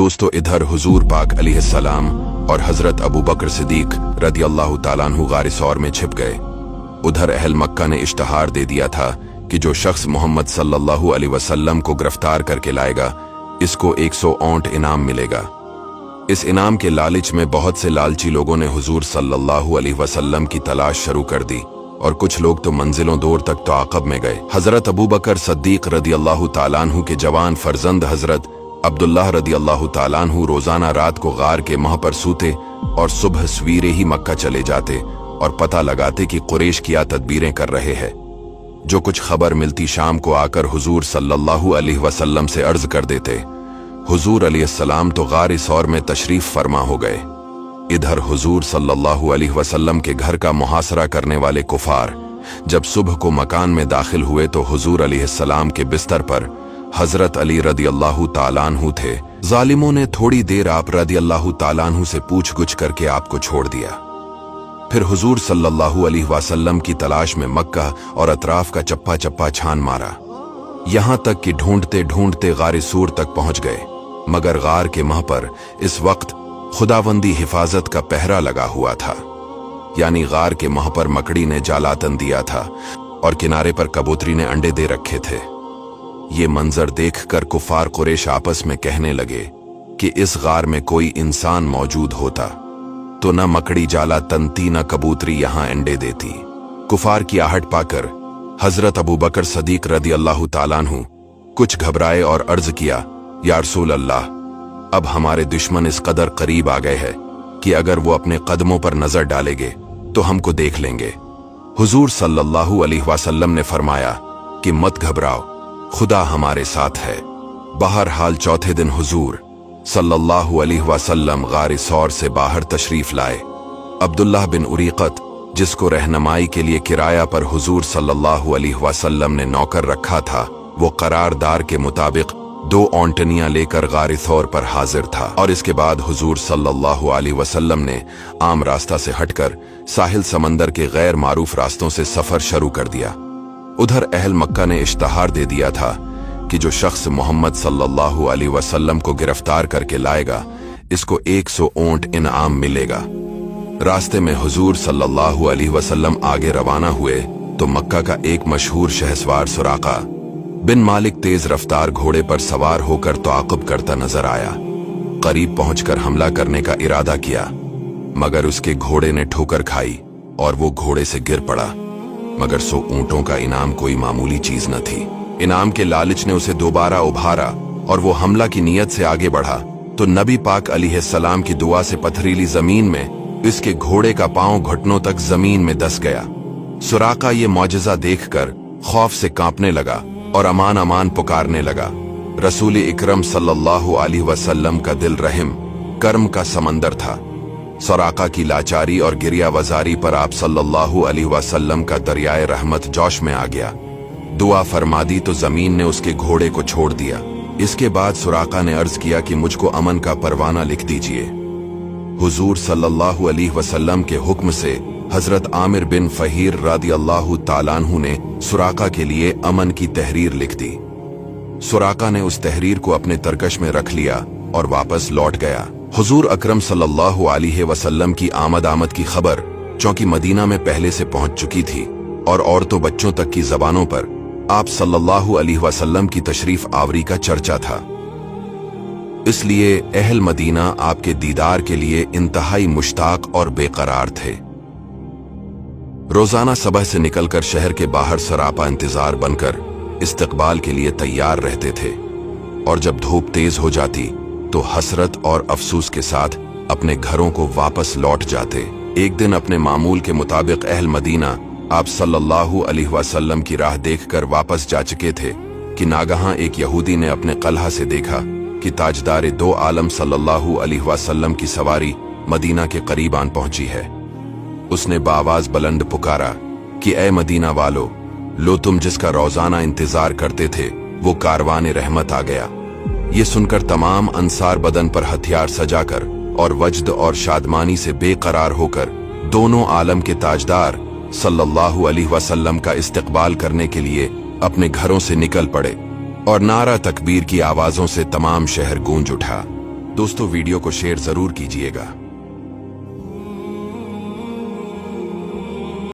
दोस्तों, इधर हुजूर पाक अलैहिस्सलाम और हजरत अबू बकर सिद्दीक रदी अल्लाह ताला अन्हु गार सौर में छिप गए। उधर अहल मक्का ने इश्तहार दे दिया था कि जो शख्स मोहम्मद सल्लल्लाहु अलैहि वसल्लम को गिरफ्तार करके लाएगा, इसको 100 ऊंट इनाम मिलेगा। इस इनाम के लालच में बहुत से लालची लोगों ने हुजूर सल्लल्लाहु अलैहि वसल्लम की तलाश शुरू कर दी और कुछ लोग तो मंजिलों दूर तक ताक़ब में गए। हजरत अबू बकर सिद्दीक रदी अल्लाह ताला अन्हु के जवान फर्जंद हजरत अब्दुल्लाह रदी अल्लाह ताला अन्हु रोजाना रात को गार के मह पर सूते और सुबह सवेरे ही मक्का चले जाते और पता लगाते कि कुरैश क्या तदबीरें कर रहे हैं। जो कुछ खबर मिलती शाम को आकर हुजूर सल्लल्लाहु अलैहि वसल्लम से अर्ज कर देते। हुजूर अलैहिस्सलाम तो गार सौर में तशरीफ फरमा हो गए। इधर हुजूर सल्लल्लाहु अलैहि वसल्लम के घर का मुहासरा करने वाले कुफार जब सुबह को मकान में दाखिल हुए तो हुजूर अलैहिस्सलाम के बिस्तर पर हजरत अली रदी अल्लाह ताला अन्हु थे। जालिमों ने थोड़ी देर आप रदी अल्लाह ताला अन्हु से पूछ-गुछ करके आपको छोड़ दिया। फिर हुजूर सल्लल्लाहु अलैहि वसल्लम की तलाश में मक्का और अतराफ का चप्पा चप्पा छान मारा, यहां तक कि ढूंढते ढूंढते गार सूर तक पहुंच गए। मगर गार के मह पर इस वक्त खुदावंदी हिफाजत का पहरा लगा हुआ था, यानी गार के मह पर मकड़ी ने जालातन दिया था और किनारे पर कबूतरी ने अंडे दे रखे थे। ये मंजर देखकर कुफार कुरैश आपस में कहने लगे कि इस गार में कोई इंसान मौजूद होता तो न मकड़ी जाला तनती न कबूतरी यहां अंडे देती। कुफार की आहट पाकर हजरत अबू बकर सिद्दीक रदी अल्लाह ताला अन्हु कुछ घबराए और अर्ज किया, या रसूल अल्लाह, अब हमारे दुश्मन इस कदर करीब आ गए हैं कि अगर वो अपने कदमों पर नजर डालेंगे तो हमको देख लेंगे। हुजूर सल्लल्लाहु अलैहि वसल्लम ने फरमाया कि मत घबराओ, खुदा हमारे साथ है। बहरहाल चौथे दिन हुजूर सल्लल्लाहु अलैहि वसल्लम गार सौर से बाहर तशरीफ लाए। अब्दुल्लाह बिन उरीकत, जिसको रहनुमाई के लिए किराया पर हुजूर सल्लल्लाहु अलैहि वसल्लम ने नौकर रखा था, वो करारदार के मुताबिक 2 ओंटनियां लेकर गार सौर पर हाजिर था। और इसके बाद हुजूर सल्लल्लाहु अलैहि वसल्लम ने आम रास्ता से हटकर साहिल समंदर के गैर मारूफ रास्तों से सफर शुरू कर दिया। उधर अहल मक्का ने इश्तहार दे दिया था कि जो शख्स मोहम्मद सल्लल्लाहु अलैहि वसल्लम को गिरफ्तार करके लाएगा, इसको 100 ऊंट इनाम मिलेगा। रास्ते में हुजूर सल्लल्लाहु अलैहि वसल्लम आगे रवाना हुए तो मक्का का एक मशहूर शहसवार सुराका बिन मालिक तेज रफ्तार घोड़े पर सवार होकर ताक़ुब करता नजर आया। करीब पहुंचकर हमला करने का इरादा किया, मगर उसके घोड़े ने ठोकर खाई और वो घोड़े से गिर पड़ा। मगर 100 ऊंटों का इनाम कोई मामूली चीज न थी। इनाम के लालच ने उसे दोबारा उभारा और वो हमला की नीयत से आगे बढ़ा तो नबी पाक अलैहिस्सलाम की दुआ से पथरीली जमीन में इसके घोड़े का पांव घुटनों तक जमीन में दस गया। सुराका ये मौजज़ा देखकर खौफ से कांपने लगा और अमान अमान पुकारने लगा। रसूल इकरम सल्लल्लाहु अलैहि वसल्लम का दिल रहम कर्म का समंदर था। सुराका की लाचारी और गिरिया वजारी पर आप सल्लल्लाहु अलैहि वसल्लम का दरियाए रहमत जोश में आ गया। दुआ फरमा दी तो जमीन ने उसके घोड़े को छोड़ दिया। इसके बाद सुराका ने अर्ज किया कि मुझको अमन का परवाना लिख दीजिए। हुजूर सल्लल्लाहु अलैहि वसल्लम के हुक्म से हजरत आमिर बिन फहीर रदी अल्लाह ताला अन्हु ने सुराका के लिए अमन की तहरीर लिख दी। सुराका ने उस तहरीर को अपने तरकश में रख लिया और वापस लौट गया। हुजूर अकरम सल्लल्लाहु अलैहि वसल्लम की आमद की खबर चूंकि मदीना में पहले से पहुंच चुकी थी और औरतों बच्चों तक की जबानों पर आप सल्लल्लाहु अलैहि वसल्लम की तशरीफ आवरी का चर्चा था, इसलिए अहल मदीना आपके दीदार के लिए इंतहाई मुश्ताक और बेकरार थे। रोजाना सुबह से निकलकर शहर के बाहर सरापा इंतजार बनकर इस्तकबाल के लिए तैयार रहते थे और जब धूप तेज हो जाती तो हसरत और अफसोस के साथ अपने घरों को वापस लौट जाते। एक दिन अपने मामूल के मुताबिक अहल मदीना आप सल्लल्लाहु अलैहि वसल्लम की राह देखकर वापस जा चुके थे कि नागहां एक यहूदी ने अपने कलहा से देखा कि ताजदार 2 आलम सल्लल्लाहु अलैहि वसल्लम की सवारी मदीना के करीब आन पहुंची है। उसने बाआवाज बुलंद पुकारा कि ए मदीना वालो, लो तुम जिसका रोजाना इंतजार करते थे वो कारवान रहमत आ गया। ये सुनकर तमाम अंसार बदन पर हथियार सजाकर और वजद और शादमानी से बेकरार होकर दोनों आलम के ताजदार सल्लल्लाहु अलैहि वसल्लम का इस्तकबाल करने के लिए अपने घरों से निकल पड़े और नारा तकबीर की आवाजों से तमाम शहर गूंज उठा। दोस्तों वीडियो को शेयर जरूर कीजिएगा।